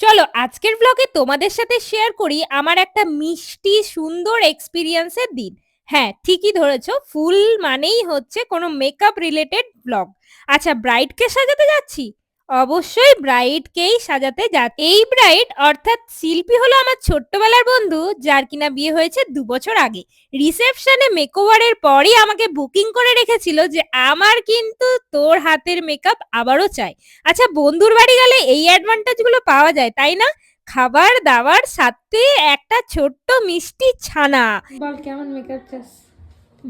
চলো আজকের ব্লগে তোমাদের সাথে শেয়ার করি আমার একটা মিষ্টি সুন্দর এক্সপিরিয়েন্সের দিন। হ্যাঁ, ঠিকই ধরেছো, ফুল মানেই হচ্ছে কোনো মেকআপ রিলেটেড ব্লগ। আচ্ছা, ব্রাইডকে সাজাতে যাচ্ছি? অবশ্যই ব্রাইডকেই সাজাতে এই ব্রাইড অর্থাৎ শিল্পী হলো আমার ছোট্টবেলার বন্ধু, যার কিনা বিয়ে হয়েছে 2 বছর আগে। রিসেপশনে মেকওভারের পরই আমাকে বুকিং করে রেখেছিল যে আমার কিন্তু তোর হাতের মেকআপ আবারও চাই। আচ্ছা, বন্ধুর বাড়ি গেলে এই অ্যাডভান্টেজ গুলো পাওয়া যায়, তাই না? খাবার দাবার সাথে একটা ছোট্ট মিষ্টি ছানা। বল কেমন মেকআপ চাস?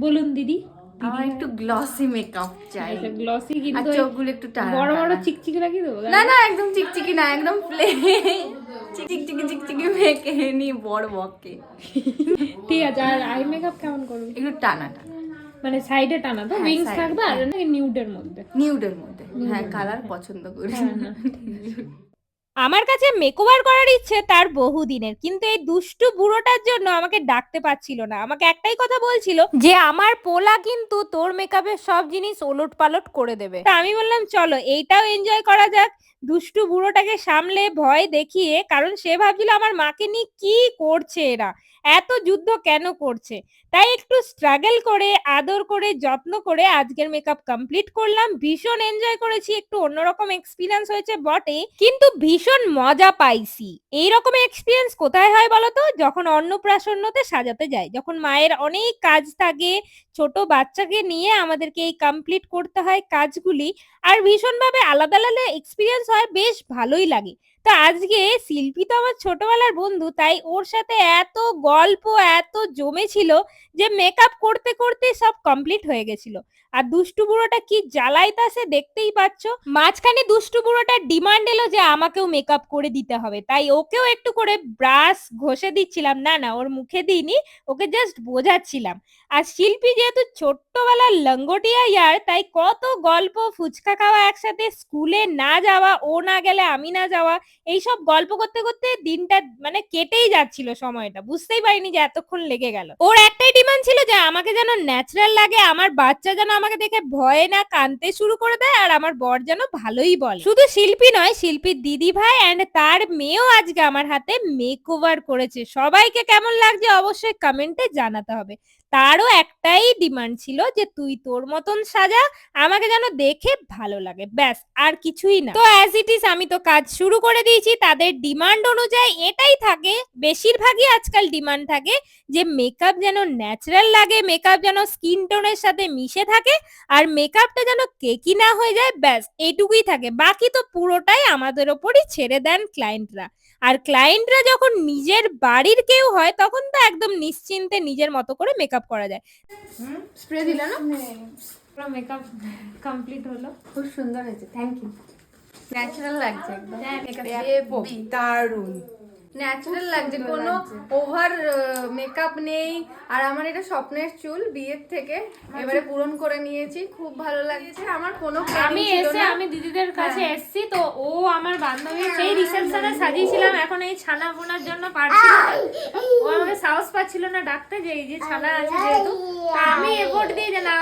বলুন দিদি। আমার একটু গ্লসি মেকআপ চাই। গ্লসি আর কিন্তু চোখগুলো একটু টানা বড় বড় টানা। চিকচিকি লাগিয়ে দেবো? না না, একদম চিকচিকি না, একদম প্লেন। চিকচিকি চিকচিকি মেখে নি বড় বকে। ঠিক আছে। আর আই মেকআপ কেমন করবি? একটু টানা টানা, মানে সাইডে টানা তো, হ্যাঁ, উইংস side এ, থাকবে আর হ্যাঁ। নিউডের মধ্যে। নিউডের মধ্যে, হ্যাঁ, কালার পছন্দ করি। আমার কাছে মেকওভার করার ইচ্ছে তার বহুদিনের, কিন্তু এই দুষ্টু বুড়োটার জন্য আমাকে ডাকতে পারছিল না। আমাকে একটাই কথা বলছিল যে আমার পোলা কিন্তু তোর মেকআপের সব জিনিস ওলট পালট করে দেবে। তা আমি বললাম চলো এইটাও এনজয় করা যাক, দুষ্টু বুড়োটাকে সামলে ভয় দেখিয়ে। কারণ সে ভাবছিল আমার মাকে নিয়ে কি করছে এরা, এত যুদ্ধ কেন করছে। তাই একটু স্ট্রাগল করে আদর করে যত্ন করে আজকের মেকআপ কমপ্লিট করলাম। ভীষণ এনজয় করেছি, একটু অন্যরকম এক্সপিরিয়েন্স হয়েছে বটে, কিন্তু ভীষণ মজা পাইছি। এইরকম এক্সপিরিয়েন্স কোথায় হয় বলতো? যখন অন্নপ্রাশন্নতে সাজাতে যায়, যখন মায়ের অনেক কাজ থাকে, ছোট বাচ্চাকে নিয়ে আমাদেরকে এই কমপ্লিট করতে হয় কাজগুলি। আর ভীষণভাবে আলাদা আলাদা এক্সপিরিয়েন্স হয়, বেশ ভালোই লাগে। তো আজকে শিল্পী তো আমার ছোটবেলার বন্ধু, তাই ওর সাথে এত গল্প এত জমেছিল যে মেকআপ করতে করতে সব কমপ্লিট হয়ে গেছিল। আর দুষ্টু বুড়োটা কি জ্বালাইতাছে দেখতেই পাচ্ছ। মাঝখানে দুষ্টু বুড়োটার ডিমান্ড এলো যে আমাকেও মেকআপ করে দিতে হবে, তাই ওকেও একটু করে ব্রাশ ঘষে দিচ্ছিলাম। না না, ওর মুখে দিইনি, ওকে জাস্ট বোঝাচ্ছিলাম। আর শিল্পী যেহেতু ছোট্টবেলার লঙ্গটিয়া ইয়ার, তাই কত গল্প, ফুচকা খাওয়া একসাথে, স্কুলে না যাওয়া, ও না গেলে আমি না যাওয়া, এইসব গল্প করতে করতে দিনটা মানে কেটেই যাচ্ছিল। সময়টা বুঝতেই পারিনি যে এতক্ষণ লেগে গেল। ওর একটাই ডিমান্ড ছিল যে আমাকে যেন ন্যাচারাল লাগে, আমার বাচ্চা যেন আমাকে দেখে ভয়ে না কাঁদতে শুরু করে দেয়, আর আমার বর যেন ভালোই বলে। শুধু শিল্পী নয়, শিল্পীর দিদি ভাই এন্ড তার মেয়েও আজকে আমার হাতে মেকওভার করেছে। সবাইকে কেমন লাগছে অবশ্যই কমেন্টে জানাতে হবে। তারও একটাই ডিমান্ড ছিল যে তুই তোর মতন সাজা, আমাকে যেন দেখে ভালো লাগে, ব্যাস আর কিছুই না। তো অ্যাজ ইট ইজ আমি তো কাজ শুরু করে দিয়েছি। তাদের ডিমান্ড অনুযায়ী এটাই থাকে, বেশিরভাগই আজকাল ডিমান্ড থাকে যে মেকআপ যেন ন্যাচারাল লাগে, মেকআপ যেন স্কিন টোনের সাথে মিশে থাকে, আর মেকআপটা যেন কেকি না হয়ে যায়, ব্যাস এইটুকুই থাকে। বাকি তো পুরোটাই আমাদের ওপরই ছেড়ে দেন ক্লায়েন্টরা। আর ক্লায়েন্টরা যখন নিজের বাড়ির কেউ হয় তখন তো একদম নিশ্চিন্তে নিজের মতো করে মেকআপ করা যায়। স্প্রে দিলে না? পুরো মেকআপ কমপ্লিট হলো, খুব সুন্দর হয়েছে, থ্যাংক ইউ। ন্যাচারাল লাগছে একদম, দারুণ ন্যাচারাল লাগছে, কোনো ওভার মেকআপ নেই। আর আমার এটা স্বপ্নের চুল, বিয়ের থেকে এবারে পূরণ করে নিয়েছি, খুব ভালো লাগছে। আমার কোনো আমি আমি দিদিদের কাছে এসেছি, তো ও আমার বান্ধবী, সেই রিসেপশনে সাজিয়েছিলাম, এখন এই ছানা বোনার জন্য পারছিল না। ও আমাকে সাহস পাচ্ছিল না ডাকতে যে এই যে ছানা আছে যেহেতু, তা আমি এফোর্ট দিয়ে যে না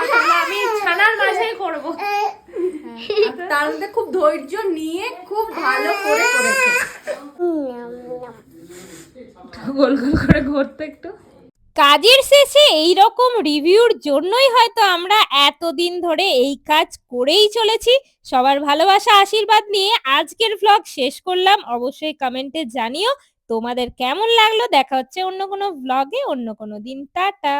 আমি ছানার মাঝেই করব। তার মধ্যে খুব ধৈর্য নিয়ে খুব ভালো করে করেছে। গোল গোল করে ঘুরতে একটু। কাজের শেষে এই রকম রিভিউর জন্যই হয়তো আমরা এতদিন ধরে এই কাজ করেই চলেছি। সবার ভালোবাসা আশীর্বাদ নিয়ে আজকের ভ্লগ শেষ করলাম। অবশ্যই কমেন্টে জানিও তোমাদের কেমন লাগলো। দেখা হচ্ছে অন্য কোনো ভ্লগে অন্য কোনো দিন। টাটা।